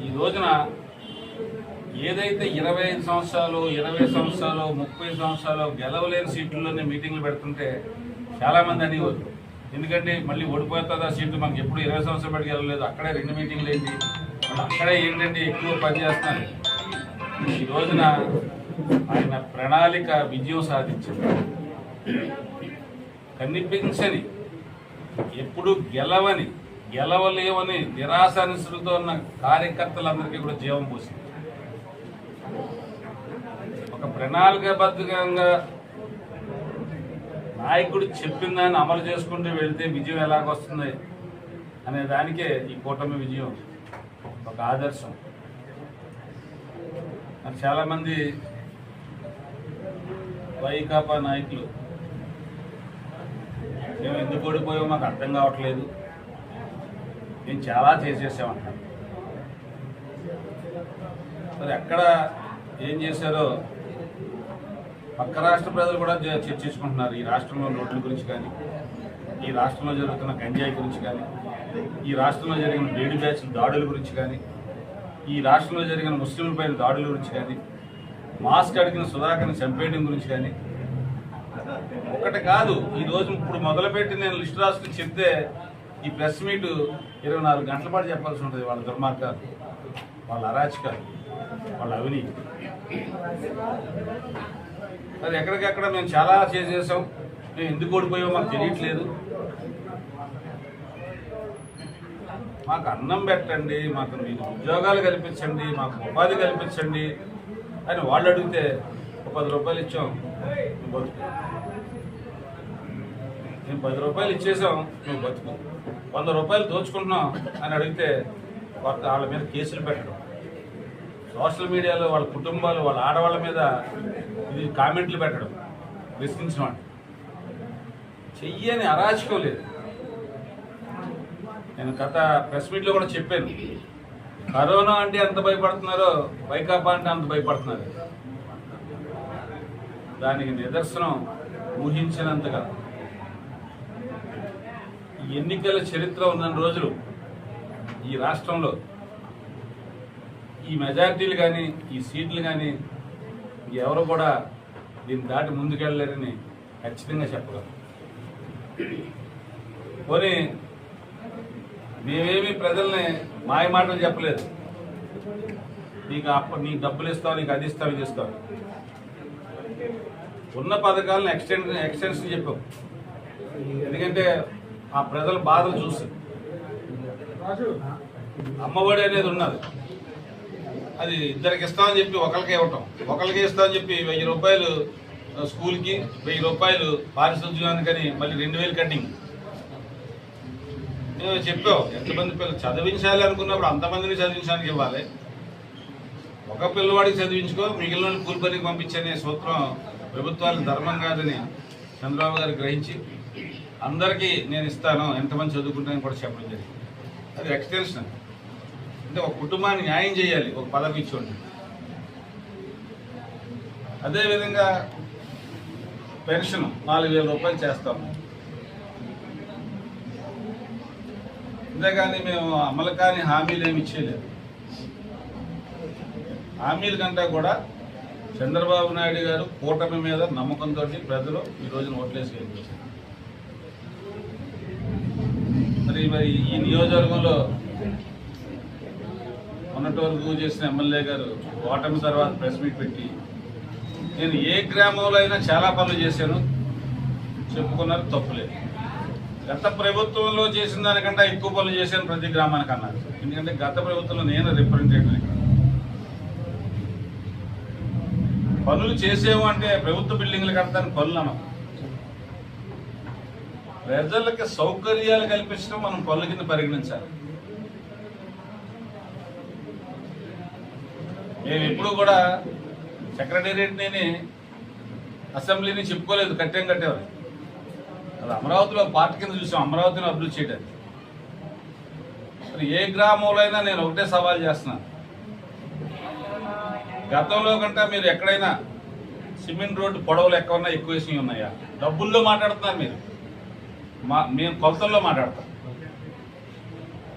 ఈ రోజున ఏదైతే 25 సంవత్సరాలు 20 సంవత్సరాలు 30 సంవత్సరాలు గెలవలేని సీట్లలోనే మీటింగ్లు పెడుతుంటే చాలామంది అనేవారు, ఎందుకంటే మళ్ళీ ఓడిపోతుందా సీట్లు, మనకి ఎప్పుడు 20 సంవత్సరాలు బట్టి గెలవలేదు, అక్కడే 2 మీటింగ్లు ఏంటి, అక్కడే ఏంటంటే ఎక్కువ పనిచేస్తున్నారు. ఈ రోజున ఆయన ప్రణాళిక విజయం సాధించింది. కనిపించని, ఎప్పుడు గెలవలేవని నిరాశానిస్తులతో ఉన్న కార్యకర్తలందరికీ కూడా జీవం పోసింది. ఒక ప్రణాళికాబద్ధంగా నాయకుడు చెప్పిన దాన్ని అమలు చేసుకుంటూ వెళితే విజయం ఎలాగొస్తుంది అనే దానికే ఈ కూటమి విజయం ఒక ఆదర్శం. చాలామంది వైకాపా నాయకులు మేము ఎందుకు ఓడిపోయామో మాకు అర్థం కావట్లేదు, మేము చాలా చేసేసామంటారు. మరి ఎక్కడ ఏం చేశారో పక్క రాష్ట్ర ప్రజలు కూడా చర్చించుకుంటున్నారు. ఈ రాష్ట్రంలో రోడ్ల గురించి కానీ, ఈ రాష్ట్రంలో జరుగుతున్న గంజాయి గురించి కానీ, ఈ రాష్ట్రంలో జరిగిన లేడీ బ్యాచ్ దాడుల గురించి కానీ, ఈ రాష్ట్రంలో జరిగిన ముస్లింలపైన దాడుల గురించి కానీ, మాస్క్ అడిగిన సుధాకర్ని చంపేయడం గురించి కానీ. ఒకటి కాదు, ఈరోజు ఇప్పుడు మొదలుపెట్టి నేను లిస్టు రాసుకుని చెప్తే ఈ ప్రెస్ మీట్ 24 గంటల పాటు చెప్పాల్సి ఉంటుంది. వాళ్ళ దుర్మార్గాలు, వాళ్ళ అరాచకాలు, వాళ్ళ అవినీతి. అది ఎక్కడికెక్కడ మేము చాలా చేసేసాం, మేము ఎందుకు ఓడిపోయామో మాకు తెలియట్లేదు. మాకు అన్నం పెట్టండి, మాకు మీరు ఉద్యోగాలు కల్పించండి, మాకు ఉపాధి కల్పించండి అని వాళ్ళు అడిగితే 10 రూపాయలు ఇచ్చాం, నువ్వు బతుకు. మేము 10 రూపాయలు ఇచ్చేసాం, నువ్వు బతుకు. 100 రూపాయలు దోచుకుంటున్నాం అని అడిగితే వాళ్ళ మీద కేసులు పెట్టడం, సోషల్ మీడియాలో వాళ్ళ కుటుంబాలు, వాళ్ళ ఆడవాళ్ళ మీద ఇది కామెంట్లు పెట్టడం, ప్రశ్నించిన వాళ్ళు చెయ్యని అరాచకం లేదు. నేను గత ప్రెస్ మీట్లో కూడా చెప్పాను, కరోనా అంటే ఎంత భయపడుతున్నారో వైకాపా అంటే అంత భయపడుతున్నారు. దానికి నిదర్శనం ఊహించినంతగా ఎన్నికల చరిత్ర ఉన్న రోజులు ఈ రాష్ట్రంలో ఈ మెజార్టీలు కానీ, ఈ సీట్లు కానీ ఎవరు కూడా దీన్ని దాటి ముందుకెళ్ళలేరని ఖచ్చితంగా చెప్పగలం. పోనీ మేమేమి ప్రజల్ని మాయ మాటలు చెప్పలేదు, నీకు డబ్బులు ఇస్తావు, నీకు అది ఇస్తావు, ఇది ఇస్తావు. ఉన్న పథకాలను ఎక్స్టెన్షన్ చెప్పాం. ఎందుకంటే ఆ ప్రజల బాధలు చూసి అమ్మఒడి అనేది ఉన్నది, అది ఇద్దరికి ఇస్తామని చెప్పి ఒకరికి ఇవ్వటం, ఒకరికి ఇస్తామని చెప్పి 1000 రూపాయలు స్కూల్కి, 1000 రూపాయలు పారిశుద్ధ్యానికని మళ్ళీ 2000 కటింగ్. మేము చెప్పాం, ఎంతమంది పిల్లలు చదివించాలి అనుకున్నప్పుడు అంతమందిని చదివించడానికి ఇవ్వాలి, ఒక పిల్లవాడికి చదివించుకో, మిగిలిన కూలి పనికి పంపించనే సూత్రం ప్రభుత్వాలకు ధర్మం కాదని చంద్రబాబు గారు గ్రహించి అందరికీ నేను ఇస్తాను, ఎంతమంది చదువుకుంటానని కూడా చెప్పడం జరిగింది. అది ఎక్స్టెన్షన్ అంటే ఒక కుటుంబాన్ని న్యాయం చేయాలి, ఒక పదవి ఇచ్చుకోండి. అదేవిధంగా పెన్షన్ 4000 రూపాయలు చేస్తాము. అంతేగాని మేము అమలు కాని హామీలు ఏమి ఇచ్చేయలేదు. హామీల కంటే కూడా చంద్రబాబు నాయుడు గారు కూటమి మీద నమ్మకంతో ప్రజలు ఈ రోజున ఓట్లేసి గెలిపించారు. మరి ఈ నియోజకవర్గంలో మొన్నటి వరకు చేసిన ఎమ్మెల్యే గారు ఓటమి తర్వాత ప్రెస్ మీట్ పెట్టి నేను ఏ గ్రామంలో అయినా చాలా పనులు చేశాను చెప్పుకున్నారు, తప్పులేదు. గత ప్రభుత్వంలో చేసిన దానికంటే ఎక్కువ పనులు చేశాను ప్రతి గ్రామానికి అన్నారు. ఎందుకంటే గత ప్రభుత్వంలో నేను రిప్రజెంటేటివ్. పనులు చేసేవు అంటే ప్రభుత్వ బిల్డింగ్లు కడతానికి పనులు అన్నాం. ప్రజలకి సౌకర్యాలు కల్పించడం మనం పనుల కింద పరిగణించాలి. మేము ఎప్పుడు కూడా సెక్రటేరియట్ని, అసెంబ్లీని చెప్పుకోలేదు, కట్టేవారు. అది అమరావతిలో పార్టీ కింద చూసాం, అమరావతిని అభివృద్ధి చేయడానికి. మరి ఏ గ్రామంలో అయినా నేను ఒకటే సవాల్ చేస్తున్నాను, గతంలో కంటే మీరు ఎక్కడైనా సిమెంట్ రోడ్డు పొడవులు ఎక్కడన్నా ఎక్కువ వేసినవి ఉన్నాయా? డబ్బుల్లో మాట్లాడుతున్నారు మీరు, మేము కొలతల్లో మాట్లాడతాం.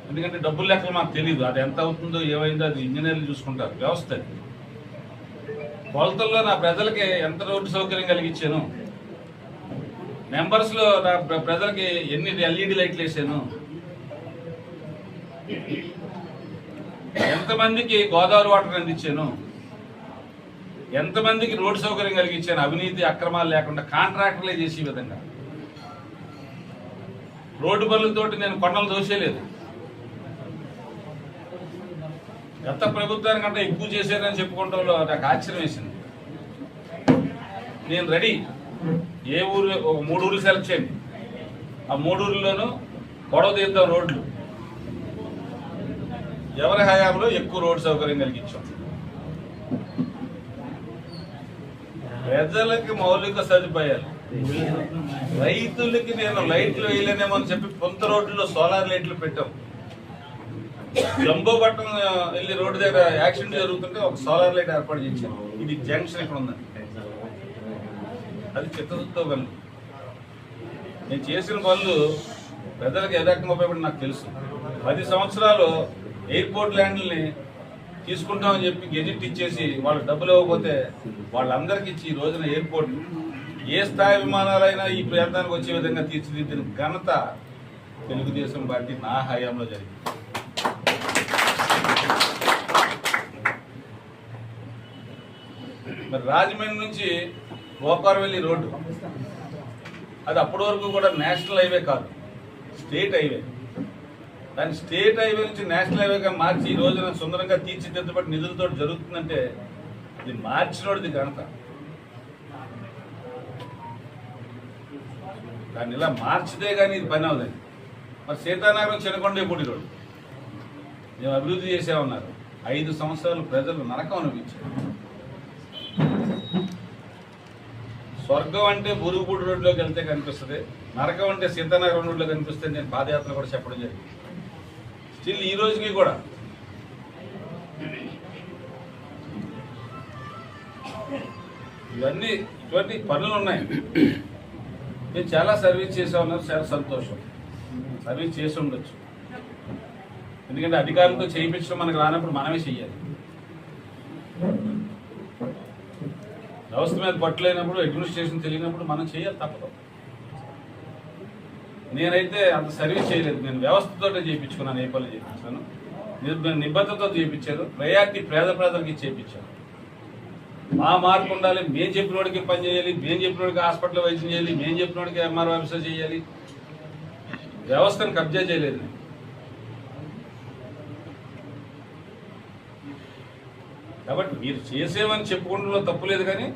ఎందుకంటే డబ్బుల లెక్కలు మాకు తెలియదు, అది ఎంత అవుతుందో ఏమైందో అది ఇంజనీర్లు చూసుకుంటారు, వ్యవస్థ అది. కొలతల్లో నా ప్రజలకి ఎంత రోడ్డు సౌకర్యం కలిగించాను, మెంబర్స్లో నా ప్రజలకి ఎన్ని ఎల్ఈడి లైట్లు వేసాను, ఎంతమందికి గోదావరి వాటర్ అందించాను, ఎంతమందికి రోడ్డు సౌకర్యం కలిగించాను, అవినీతి అక్రమాలు లేకుండా కాంట్రాక్టర్లే చేసే విధంగా. రోడ్డు పనులతోటి నేను కొండలు దోసేయలేదు. గత ప్రభుత్వానికంటే ఎక్కువ చేశారని చెప్పుకోవడంలో నాకు ఆశ్చర్యం వేసింది. నేను రెడీ, ఏ ఊరు, ఒక 3 ఊర్లు సెలెక్ట్ చేయండి, ఆ 3 ఊర్లలోనూ గొడవ తీద్దాం రోడ్లు, ఎవరి హయాంలో ఎక్కువ రోడ్డు సౌకర్యం కలిగించాం. ప్రజలకి మౌలిక సదుపాయాలు, రైతులకి నేను లైట్లు వేయలేనేమో అని చెప్పి కొంత రోడ్లలో సోలార్ లైట్లు పెట్టాం. జంబో పట్టణం వెళ్ళి రోడ్డు దగ్గర యాక్సిడెంట్ జరుగుతుంటే ఒక సోలార్ లైట్ ఏర్పాటు చేశాను. ఇది జంక్షన్ ఇక్కడ ఉందండి, అది చిత్తశుద్ధితో పనులు. నేను చేసిన పనులు ప్రజలకు ఏ రకంగా ఉపయోగపడి నాకు తెలుసు. 10 సంవత్సరాలు ఎయిర్పోర్ట్ ల్యాండ్ని తీసుకుంటామని చెప్పి గెజెట్ ఇచ్చేసి వాళ్ళకి డబ్బులు ఇవ్వకపోతే వాళ్ళందరికీ ఇచ్చి ఈ రోజున ఎయిర్పోర్ట్ ఏ స్థాయి విమానాలైనా ఈ ప్రాంతానికి వచ్చే విధంగా తీర్చిదిద్దిన ఘనత తెలుగుదేశం పార్టీ నా హయాంలో జరిగింది. మరి రాజమండ్రి నుంచి గోకారవెల్లి రోడ్డు, అది అప్పటి వరకు కూడా నేషనల్ హైవే కాదు, స్టేట్ హైవే. దాన్ని స్టేట్ హైవే నుంచి నేషనల్ హైవేగా మార్చి ఈ రోజున సుందరంగా తీర్చిదిద్దబడి నిధులతో జరుగుతుందంటే ఇది మార్చినోడిది ఘనత. దాన్ని ఇలా మార్చితే కానీ ఇది పని అవుతుంది. మరి సీతానగరం చినకొండేపూడి రోడ్డు మేము అభివృద్ధి చేసామన్నారు. 5 సంవత్సరాలు ప్రజలు నరకం అనిపించారు. స్వర్గం అంటే బురుగుపూడి రోడ్లోకి వెళ్తే కనిపిస్తుంది, నరకం అంటే సీతానగరం రోడ్లో కనిపిస్తే నేను పాదయాత్ర కూడా చెప్పడం జరిగింది. స్టిల్ ఈ రోజుకి కూడా ఇటువంటి పనులు ఉన్నాయి. నేను చాలా సర్వీస్ చేసా ఉన్నారు, చాలా సంతోషం. సర్వీస్ చేసి ఉండొచ్చు, ఎందుకంటే అధికారులతో చేయించడం మనకు రానప్పుడు మనమే చెయ్యాలి. వ్యవస్థ మీద పట్టులేనప్పుడు, అడ్మినిస్ట్రేషన్ తెలియనప్పుడు మనం చేయాలి, తప్పదు. నేనైతే అంత సర్వీస్ చేయలేదు, నేను వ్యవస్థతో చేయించుకున్నాను. ఏ పనులు చేయించాను, నిబద్ధతతో చేయించాను, ప్రయారిటీ పేద ప్రజలకి చేయించాను. మా మార్పు ఉండాలి, మేము చెప్పినోడికి పని చేయాలి, మేము చెప్పినోడికి హాస్పిటల్ వైద్యం చేయాలి, మేము చెప్పినోడికి ఎంఆర్ఓ ఆఫీసర్ చేయాలి. వ్యవస్థను కబ్జా చేయలేదు. కాబట్టి మీరు చేసేవని చెప్పుకోవడంలో తప్పులేదు, కానీ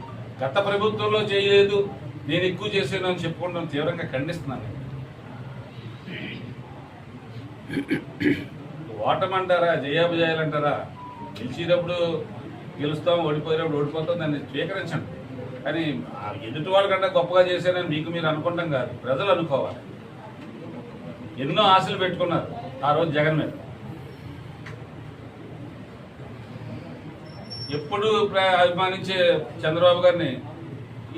గత ప్రభుత్వంలో చేయలేదు, నేను ఎక్కువ చేసాను అని చెప్పుకోవడం తీవ్రంగా ఖండిస్తున్నాను. ఓటమంటారా, జయాభిజయాలంటారా, గెలిచేటప్పుడు గెలుస్తాం, ఓడిపోయినప్పుడు ఓడిపోతాం, దాన్ని స్వీకరించండి. కానీ ఎదుటి వాళ్ళకంటే గొప్పగా చేశానని మీకు మీరు అనుకుంటాం కాదు, ప్రజలు అనుకోవాలి. ఎన్నో ఆశలు పెట్టుకున్నారు ఆ రోజు జగన్ మీద. ఎప్పుడు అభిమానించే చంద్రబాబు గారిని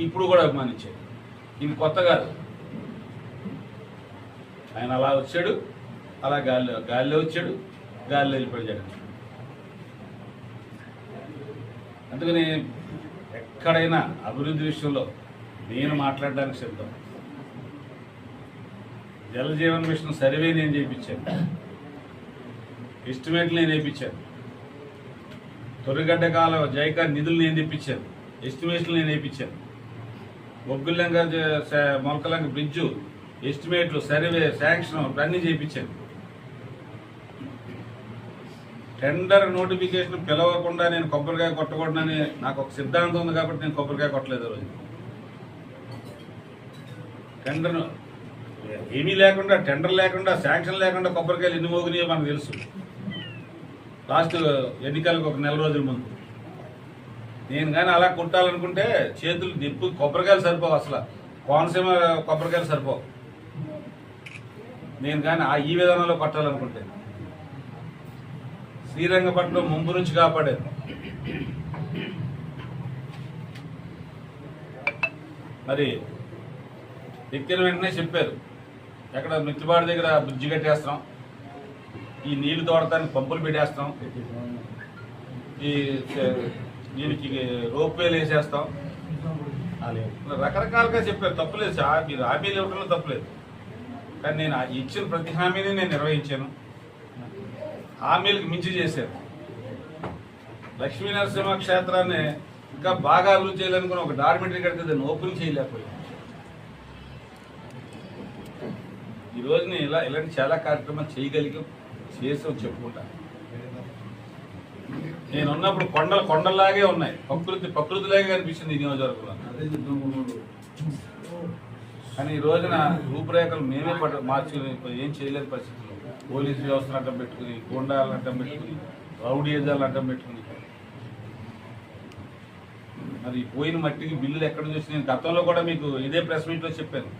ఇప్పుడు కూడా అభిమానించారు. ఇది కొత్త కాదు. ఆయన అలా వచ్చాడు, అలా గాలిలో వచ్చాడు, గాలిలో వెళ్ళిపోయాడు జగన్. అందుకని ఎక్కడైనా అభివృద్ధి విషయంలో నేను మాట్లాడడానికి సిద్ధం. జల జీవన్ మిషన్ సర్వే నేను చేయించాను, ఎస్టిమేట్లు నేను వేయించాను, తొర్రిగడ్డ కాలం జైకా నిధులు నేను తెప్పించాను, ఎస్టిమేట్లు నేను వేయించాను, బొగ్గులంక మొలకలంక బ్రిడ్జు ఎస్టిమేట్లు, సర్వే, శాంక్షన్ అన్నీ చేయించాను. టెండర్ నోటిఫికేషన్ పిలవకుండా నేను కొబ్బరికాయ కొట్టకూడదని నాకు ఒక సిద్ధాంతం ఉంది, కాబట్టి నేను కొబ్బరికాయ కొట్టలేదు. రోజు టెండర్ ఏమీ లేకుండా, టెండర్ లేకుండా, శాంక్షన్ లేకుండా కొబ్బరికాయలు ఎన్ని మోగినాయో మనకు తెలుసు. లాస్ట్ ఎన్నికలకు ఒక 4 రోజుల ముందు నేను కానీ అలా కొట్టాలనుకుంటే చేతులు నిప్పు, కొబ్బరికాయలు సరిపోవు, అసలు కోనసీమ కొబ్బరికాయలు సరిపోవు. నేను కానీ ఈ విధానంలో కొట్టాలనుకుంటే శ్రీరంగపట్నం ముంపు నుంచి కాపాడారు. మరి ఎక్కిన వెంటనే చెప్పారు, ఎక్కడ మిత్తిపాడు దగ్గర బ్రిడ్జి కట్టేస్తున్నాం, ఈ నీళ్లు తోడటానికి పంపులు పెట్టేస్తాం, ఈ దీనికి రోప్వేలు వేసేస్తాం, రకరకాలుగా చెప్పారు. తప్పులేదు, మీరు హామీలు ఇవ్వడంలో తప్పులేదు. కానీ నేను ఇచ్చిన ప్రతి హామీని నేను నిర్వహించాను. హామీలకు మించి చేశాను. లక్ష్మీనరసింహ క్షేత్రాన్ని ఇంకా బాగా అభివృద్ధి చేయాలనుకుని ఒక డార్మెంటరీ కడితే దాన్ని ఓపెన్ చేయలేకపోయాను. ఈ రోజుని ఇలాంటి చాలా కార్యక్రమాలు చేయగలిగాం, చేసాం చెప్పుకుంటాను. నేను ఉన్నప్పుడు కొండల్లాగే ఉన్నాయి, ప్రకృతిలాగే కనిపించింది ఈ నియోజకవర్గంలో. కానీ ఈ రోజున రూపురేఖలు మేమే మార్చుకుని ఏం చేయలేని పరిస్థితుల్లో పోలీసు వ్యవస్థను అడ్డం పెట్టుకుని, గూండాలను అడ్డం పెట్టుకుని, రౌడీజాలను అడ్డం పెట్టుకుని, మరి పోయిన మట్టికి బిల్లులు ఎక్కడ చూసి నేను గతంలో కూడా మీకు ఇదే ప్రెస్ మీట్లో చెప్పాను.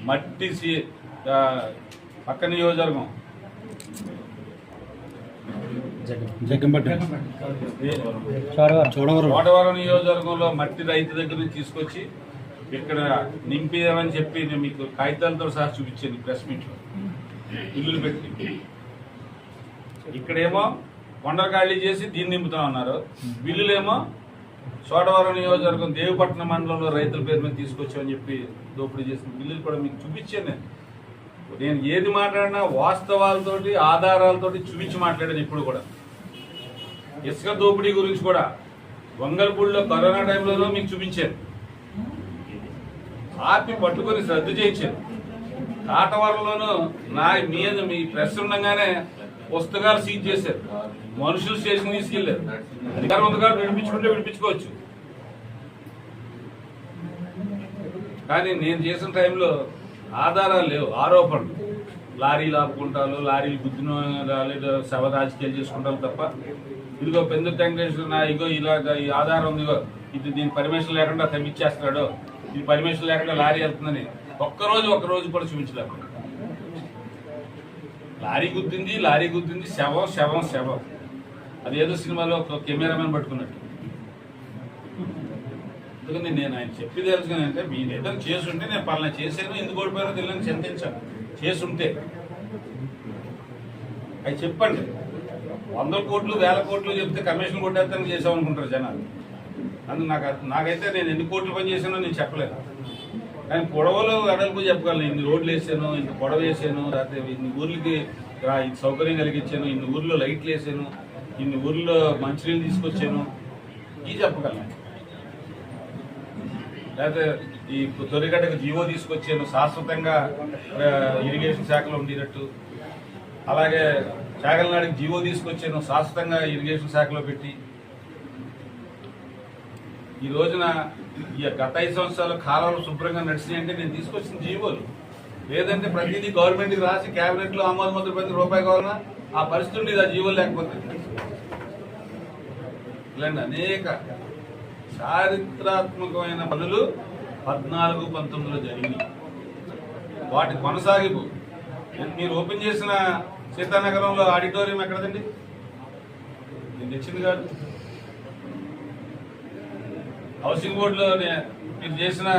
మట్టి పక్క నియోజకవర్గం చోడవరం నియోజకవర్గంలో మట్టి రైతు దగ్గర నుంచి తీసుకొచ్చి ఇక్కడ నింపేయమని చెప్పి నేను మీకు కాగితాలతో సహా చూపించాను ప్రెస్ మీట్లో, ఇల్లులు పెట్టి. ఇక్కడేమో కొండలు ఖాళీ చేసి దీన్ని నింపుతా ఉన్నారు. బిల్లులేమో చోడవరం నియోజకవర్గం దేవిపట్నం మండలంలో రైతుల పేరు మీద తీసుకొచ్చామని చెప్పి దోపిడీ చేసిన బిల్లులు కూడా మీకు చూపించాను. నేను ఏది మాట్లాడినా వాస్తవాలతోటి ఆధారాలతోటి చూపించి మాట్లాడాను. ఇప్పుడు కూడా ఇసుక దోపిడీ గురించి కూడా వంగల్పూడిలో కరోనా టైంలోనూ మీకు చూపించాను. ఆపి పట్టుకొని రద్దు చేయించాను. కాటవరంలోనూ మీ ప్రెస్ ఉండగానే పుస్తకాలు సీజ్ చేశారు, మనుషులు స్టేషన్ తీసుకెళ్లారు. అధికారం ఉంది కాబట్టి విడిపించుకుంటే విడిపించుకోవచ్చు. కానీ నేను చేసిన టైంలో ఆధారాలు లేవు, ఆరోపణలు. లారీలు ఆపుకుంటారు, లారీలు గుద్దిన రాలేదు, శవ రాజకీయాలు చేసుకుంటారు తప్ప ఇదిగో పెందుకు వెంకటేశ్వర ఇగో ఇలాగ ఈ ఆధారం ఉందిగో, ఇది దీని పర్మిషన్ లేకుండా తమ్మిచ్చేస్తున్నాడు, ఇది పర్మిషన్ లేకుండా లారీ వెళ్తుందని ఒక రోజు కూడా చూపించలేకపోయింది. లారీ గుద్దింది, శవం. అదేదో సినిమాలో ఒక కెమెరామెన్ పట్టుకున్నట్టు. ఎందుకంటే నేను ఆయన చెప్పి తెలుసుకున్నానంటే మీరు ఏదైనా చేసుంటే నేను పలానా చేశాను, ఎందుకు ఓడిపోయారో తెలియని చింతించాను. చేసుంటే అవి చెప్పండి. 100 కోట్లు 1000 కోట్లు చెప్తే కమిషన్ కొట్టేస్తాను చేసామనుకుంటారు జనాలు. అందుకు నాకైతే నేను ఎన్ని కోట్లు పని చేశానో నేను చెప్పలేదు. కానీ పొడవలో వెడల్పు చెప్పగలను. ఇన్ని రోడ్లు వేసాను, ఇన్ని పొడవ వేసాను, లేకపోతే ఇన్ని ఊర్లకి సౌకర్యం కలిగించాను, ఇన్ని ఊర్లో లైట్లు వేసాను, ఇన్ని ఊర్లో మంచినీళ్ళు తీసుకొచ్చాను, ఇవి చెప్పగలను. లేకపోతే ఈ తొలిగడ్డకు జీవో తీసుకొచ్చాను, శాశ్వతంగా ఇరిగేషన్ శాఖలో ఉండేటట్టు. అలాగే చాగలనాడికి జీవో తీసుకొచ్చాను, శాశ్వతంగా ఇరిగేషన్ శాఖలో పెట్టి. ఈ రోజున ఈ గత 5 సంవత్సరాలు కాలాలు శుభ్రంగా నడిచినాయంటే నేను తీసుకొచ్చిన జీవోలు. లేదంటే ప్రతిదీ గవర్నమెంట్కి రాసి క్యాబినెట్లో ఆమోద ముద్ర ప్రతి రూపాయి కావాలన్నా ఆ పరిస్థితి ఉండేది, ఆ జీవోలు లేకపోతే. ఇలాంటి అనేక చారిత్రాత్మకమైన పనులు 14-19లో జరిగినాయి. వాటి కొనసాగింపు. మీరు ఓపెన్ చేసిన సీతానగరంలో ఆడిటోరియం ఎక్కడదండి? నేను తెచ్చింది కాదు. హౌసింగ్ బోర్డులో మీరు చేసిన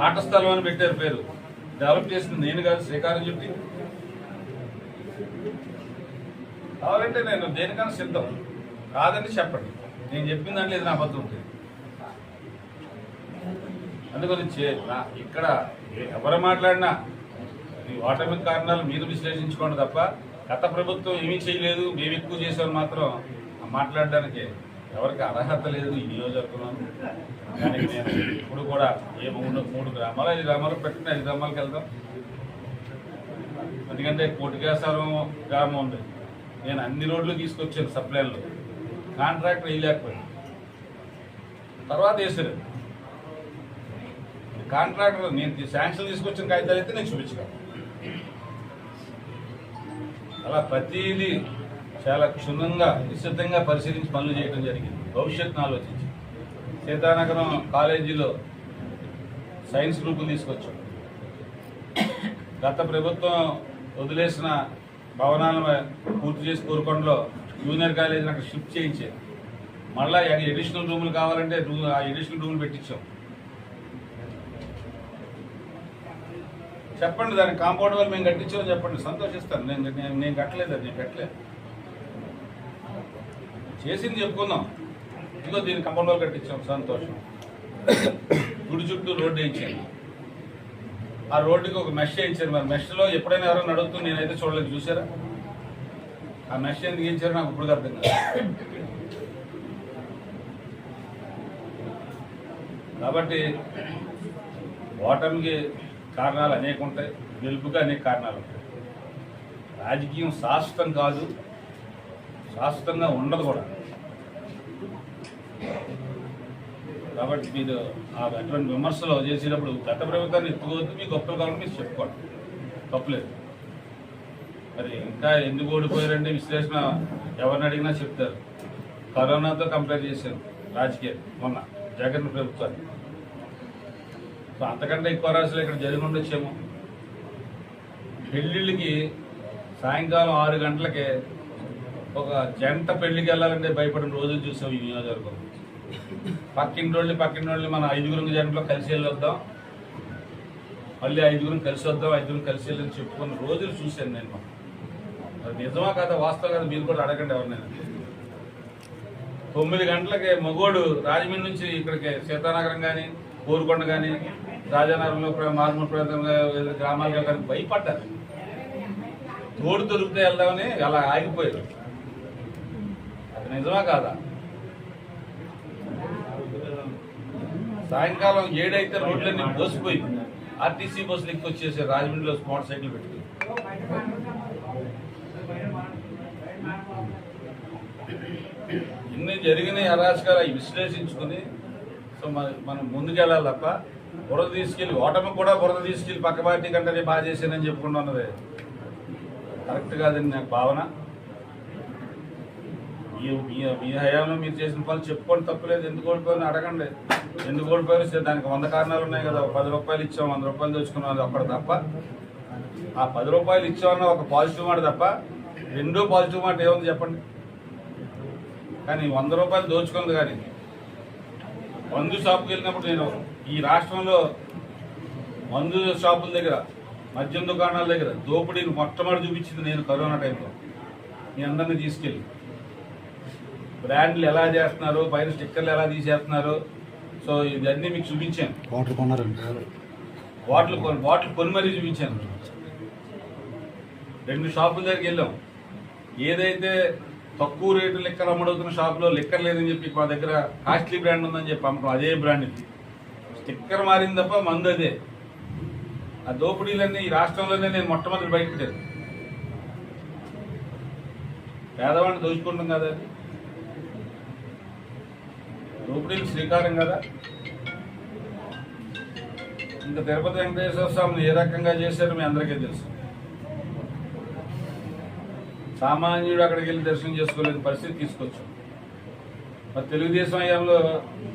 ఆట స్థలం అని పెట్టారు పేరు. డెవలప్ చేసింది నేను కాదు, శ్రీకారం చుట్టి. కావాలంటే నేను దేనికన్నా సిద్ధం, కాదని చెప్పండి. నేను చెప్పిన దాంట్లో ఇది నా అబద్ధం ఉంటుంది. అందుకని ఇక్కడ ఎవరు మాట్లాడినా ఈ ఓటమి కారణాలు మీరు విశ్లేషించుకోండి తప్ప గత ప్రభుత్వం ఏమీ చేయలేదు, మేము ఎక్కువ చేసామని మాత్రం మాట్లాడడానికి ఎవరికి అర్హత లేదు ఈ నియోజకవర్గంలో. కానీ నేను ఇప్పుడు కూడా 3 గ్రామాలు 5 గ్రామాలు పెట్టిన 5 గ్రామాలకు వెళ్తాం. ఎందుకంటే కోటికేశ్వరం గ్రామం ఉంది, నేను అన్ని రోడ్లు తీసుకొచ్చాను సప్లైన్లో. కాంట్రాక్టర్ వేయలేకపోయాను, తర్వాత వేసారు. కాంట్రాక్టర్ నేను శాంక్షన్ తీసుకొచ్చిన కాగితాలు అయితే నేను చూపించగలను. అలా ప్రతిదీ చాలా క్షుణ్ణంగా నిశ్చితంగా పరిశీలించి పనులు చేయడం జరిగింది, భవిష్యత్తును ఆలోచించి. సీతానగరం కాలేజీలో సైన్స్ గ్రూపులు తీసుకొచ్చాం. గత ప్రభుత్వం వదిలేసిన భవనాలను పూర్తి చేసి కోరుకొండలో జూనియర్ కాలేజీని అక్కడ షిఫ్ట్ చేయించారు. మళ్ళీ అడిషనల్ రూములు కావాలంటే ఆ అడిషనల్ రూములు పెట్టించాం. చెప్పండి, దానికి కాంపౌండ్ వాళ్ళు మేము కట్టించామని చెప్పండి, సంతోషిస్తాను. నేను కట్టలేదు, అది నేను పెట్టలేదు, చేసింది చెప్పుకుందాం. ఇదిగో దీన్ని కాంపౌండ్ వాళ్ళు కట్టించాం, సంతోషం. గుడి చుట్టూ రోడ్డు వేయించాను, ఆ రోడ్డుకి ఒక మెష్ వేయించారు. మరి మెష్లో ఎప్పుడైనా ఎవరైనా నడుస్తూ నేనైతే చూడలేదు, చూసారా? ఆ మెష్ ఎందుకు వేయించారో నాకు ఇప్పుడు అర్థం కాదు. కాబట్టి ఓటమికి కారణాలు అనేక ఉంటాయి, గెలుపుగా అనేక కారణాలు ఉంటాయి. రాజకీయం శాశ్వతం కాదు, శాశ్వతంగా ఉండదు కూడా. కాబట్టి మీరు అటువంటి విమర్శలు చేసేటప్పుడు గత ప్రభుత్వాన్ని ఎత్తుకోవద్దు, మీ గొప్పలు కావాలని మీరు చెప్పుకోండి, తప్పులేదు. మరి ఇంకా ఎందుకు ఓడిపోయారంటే విశ్లేషణ ఎవరిని అడిగినా చెప్తారు. కరోనాతో కంపేర్ చేశారు రాజకీయాలు మొన్న జగన్ ప్రభుత్వాన్ని. సో అంతకంటే ఎక్కువ రాశులు ఇక్కడ జరిగి ఉండొచ్చేమో. పెళ్ళిళ్ళకి సాయంకాలం 6 గంటలకే ఒక జంట పెళ్లికి వెళ్ళాలంటే భయపడిన రోజులు చూసాం ఈ నియోజకవర్గం. పక్కింటోళ్ళని మనం 5 జంటలో కలిసి వెళ్ళొద్దాం, మళ్ళీ 5 కలిసి వద్దాం, 5 కలిసి వెళ్ళని చెప్పుకున్న రోజులు చూశాను నేను. అది నిజమా కదా, వాస్తవం కదా, మీరు కూడా అడగండి ఎవరినైనా. 9 గంటలకి మగోడు రాజమండ్రి నుంచి ఇక్కడికి సీతానగరం కానీ, కోరుకొండ కానీ, రాజానగరంలో మారుమూల ప్రాంతంలో గ్రామాలుగా కానీ భయపడ్డారు. తోడు దొరికితే వెళ్దామని అలా ఆగిపోయారు. అది నిజమా కాదా? సాయంకాలం 7 అయితే రోడ్లన్నీ పోసిపోయింది. ఆర్టీసీ బస్సులు ఎక్కువ వచ్చేసారు రాజమండ్రిలో మోటార్ సైకిల్ పెట్టుకుని. ఇన్ని జరిగిన అరాచకాలు అవి విశ్లేషించుకుని సో మనం ముందుకెళ్ళాలి తప్ప బురద తీసుకెళ్ళి ఓటమి కూడా బురద తీసుకెళ్ళి పక్క పార్టీ కంటే బాగా చేశానని చెప్పుకుంటూ ఉన్నది కరెక్ట్ కాదని నాకు భావన. మీ హయాంలో మీరు చేసిన పనులు చెప్పుకోండి, తప్పులేదు. ఎందుకు ఓడిపోయినా అడగండి, ఎందుకు ఓడిపోయినా దానికి 100 కారణాలు ఉన్నాయి కదా. 10 రూపాయలు ఇచ్చాం, 100 రూపాయలు తెచ్చుకున్నాం, అది ఒక్కటి తప్ప. ఆ 10 రూపాయలు ఇచ్చామన్న ఒక పాజిటివ్ మాట తప్ప రెండో పాజిటివ్ మాట ఏముంది చెప్పండి? కానీ 100 రూపాయలు దోచుకుంది. కానీ మందు షాపుకి వెళ్ళినప్పుడు నేను ఈ రాష్ట్రంలో మందు షాపుల దగ్గర, మద్యం దుకాణాల దగ్గర దోపిడీని మొట్టమొదటి చూపించింది నేను కరోనా టైంలో. మీ అందరినీ తీసుకెళ్ళి బ్రాండ్లు ఎలా చేస్తున్నారు, పైన స్టిక్కర్లు ఎలా తీసేస్తున్నారు, సో ఇవన్నీ మీకు చూపించాను. బాటిల్ కొని మరీ చూపించాను. 2 షాపుల దగ్గరికి వెళ్ళాం. ఏదైతే తక్కువ రేటు లిక్కర్ అమ్ముడుతున్న షాపులో లిక్కర్ లేదని చెప్పి మా దగ్గర కాస్ట్లీ బ్రాండ్ ఉందని చెప్పి అమ్మకం అదే బ్రాండ్ ఇది. స్టిక్కర్ మారింది తప్ప మందు అదే. ఆ దోపిడీలన్నీ ఈ రాష్ట్రంలోనే నేను మొట్టమొదటి బయటపెట్టాను. పేదవాడిని దోచుకుంటాం కదా, అది దోపిడీలు శ్రీకారం కదా. ఇంకా తిరుపతి వెంకటేశ్వర స్వామిని ఏ రకంగా చేశారో మీ అందరికీ తెలుసు. సామాన్యుడు అక్కడికి వెళ్ళి దర్శనం చేసుకోలేని పరిస్థితి తీసుకొచ్చాం. మరి తెలుగుదేశం హయాంలో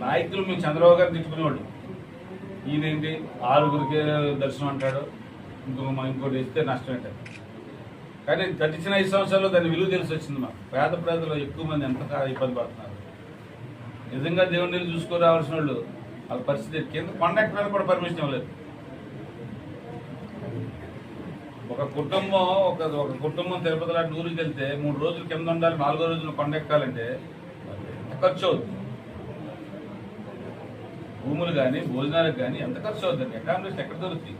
నాయకులు మేము చంద్రబాబు గారు తిట్టుకునేవాడు. ఈయనేంటి 6గురికి దర్శనం అంటాడు, ఇంకోటి ఇస్తే నష్టం ఏంటాడు. కానీ గడిచిన 5 సంవత్సరాల్లో దాని విలువ తెలిసి వచ్చింది. మాకు పేద ప్రజలు ఎక్కువ మంది ఎంత ఇబ్బంది పడుతున్నారు. నిజంగా దేవుడి నీళ్ళు చూసుకొని రావాల్సిన వాళ్ళు వాళ్ళ పరిస్థితి కింద కొండ ఎక్కడానికి కూడా పర్మిషన్ ఇవ్వలేదు. ఒక కుటుంబం తిరుపతి లాంటి ఊరికి వెళ్తే 3 రోజులు కింద ఉండాలి, 4వ రోజులు కొండ ఎక్కాలంటే ఖర్చు అవుతుంది. భూములు కానీ భోజనాలకు కానీ ఎంత ఖర్చు అవుతుంది, అకామిడేషన్ ఎక్కడ దొరుకుతుంది?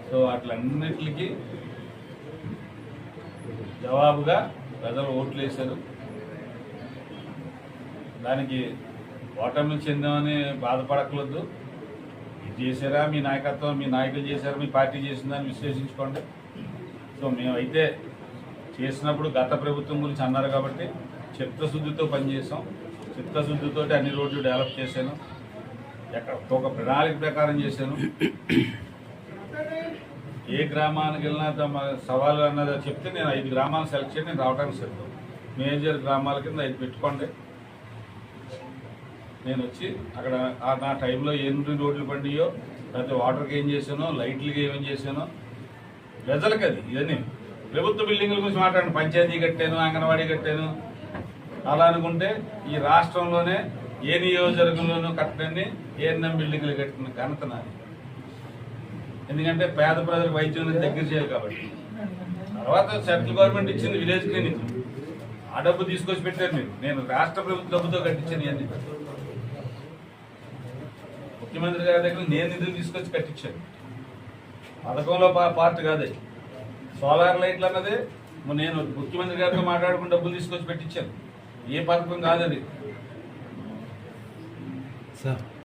సో అట్లన్నిటికి జవాబుగా ప్రజలు ఓట్లు వేశారు. దానికి ఓటమి చెందామని బాధపడకూడదు. ఇది చేశారా మీ నాయకత్వం, మీ నాయకులు చేశారా, మీ పార్టీ చేసిందని విశ్లేషించుకోండి. సో మేమైతే చేసినప్పుడు గత ప్రభుత్వం గురించి అన్నారు కాబట్టి చిత్తశుద్ధితో పనిచేసాం. చిత్తశుద్ధితో అన్ని రోడ్లు డెవలప్ చేశాను, ఎక్కడ ఒక ప్రణాళిక ప్రకారం చేశాను. ఏ గ్రామానికి వెళ్ళినా సవాలు అన్నది చెప్తే నేను 5 గ్రామాలు సెలెక్ట్ చేసి నేను రావడానికి సిద్ధం. మేజర్ గ్రామాల కింద 5 పెట్టుకోండి. నేను వచ్చి అక్కడ నా టైంలో ఎన్ని రోడ్లు పండియో, లేకపోతే వాటర్కి ఏం చేశానో, లైట్లకి ఏమేం చేశానో ప్రజలకు అది. ఇవన్నీ ప్రభుత్వ బిల్డింగ్ల గురించి మాట్లాడండి. పంచాయతీ కట్టాను, అంగన్వాడీ కట్టాను అలా అనుకుంటే ఈ రాష్ట్రంలోనే ఏ నియోజకవర్గంలోనూ కట్టండి ఏఎన్ఎం బిల్డింగ్లు కట్టిన ఘనత నాది. ఎందుకంటే పేద ప్రజలకు వైద్యం దగ్గర చేయాలి కాబట్టి. తర్వాత సెంట్రల్ గవర్నమెంట్ ఇచ్చింది విలేజ్ క్లినిక్, ఆ డబ్బు తీసుకొచ్చి పెట్టారు మీరు. నేను రాష్ట్ర ప్రభుత్వ డబ్బుతో కట్టించాను ఇవన్నీ. ముఖ్యమంత్రి గారి దగ్గర నేను నిధులు తీసుకొచ్చి కట్టించాను. పథకంలో పార్ట్ కాదే. సోలార్ లైట్లు అన్నదే నేను ముఖ్యమంత్రి గారితో మాట్లాడుకుని డబ్బులు తీసుకొచ్చి పెట్టించాను. ఏ పథకం కాదది.